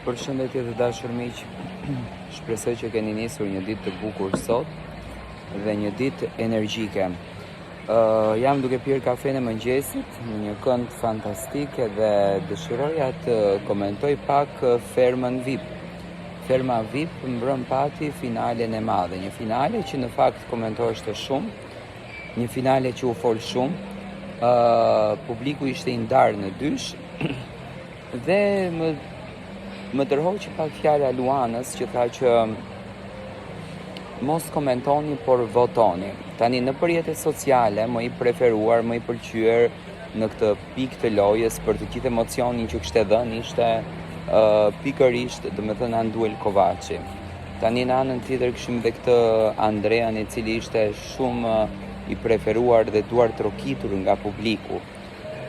Përshëndetje të dashur miq, shpresoj që keni nisur një ditë të bukur sot dhe një ditë energjike. Jam duke pirë kafenë e mëngjesit në një kënd fantastike dhe dëshiroja të komentoj pak Fermën VIP. Ferma VIP mbrëm pati finalen e madhe, një finale që në fakt komentoheshte shumë, një finale që u fol shumë, publiku ishte i ndarë në dysh dhe më tërhoqi pak fjala Luanës që tha që mos komentoni por votoni. Tani në rrjetet sociale më i preferuar, më i pëlqyer në këtë pikë të lojës për të gjithë emocionin që kishte dhënë ishte pikërisht, domethënë Anduel Kovaçi. Tani në anën tjetër kishim edhe këtë Andrean i cili ishte shumë i preferuar dhe duar trokitur nga publiku.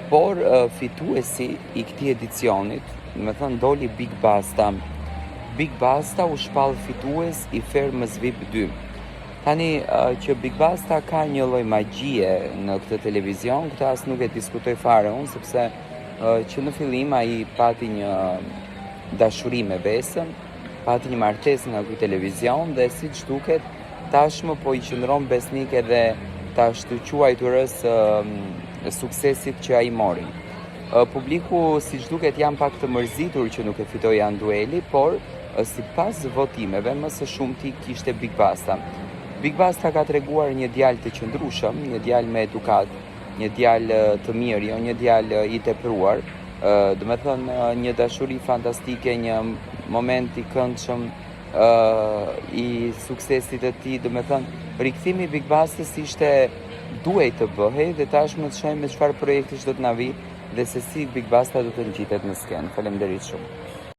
Por fituesi i këtij edicionit, me thënë doli Big Basta. Big Basta u shpall fitues i Fermës VIP 2. Tani që Big Basta ka një lloj magjie në këtë televizion, këtë as nuk e diskutoj fare unë, sepse që në fillim ai pati një dashuri me Besën, pati një martesë nga ky televizion dhe siç duket tashmë po i qëndron besnik edhe tash të quajturës suksesit që ai mori. Publiku siç duket janë pak të mërzitur që nuk e fitoi Andueli, por sipas votimeve më së shumti kishte Big Basta. Big Basta ka treguar një djalë të qëndrueshëm, një djalë me edukat, një djalë të mirë, jo një djalë i tepruar, domethënë një dashuri fantastike, një moment i këndshëm i suksesit të tij, domethënë rikthimi i Big Bastës ishte duhej të bëhej dhe tashmë të shohim me çfarë projekti do të na vi dhe se si Big Basta do të ngjitet në skenë. Faleminderit shumë.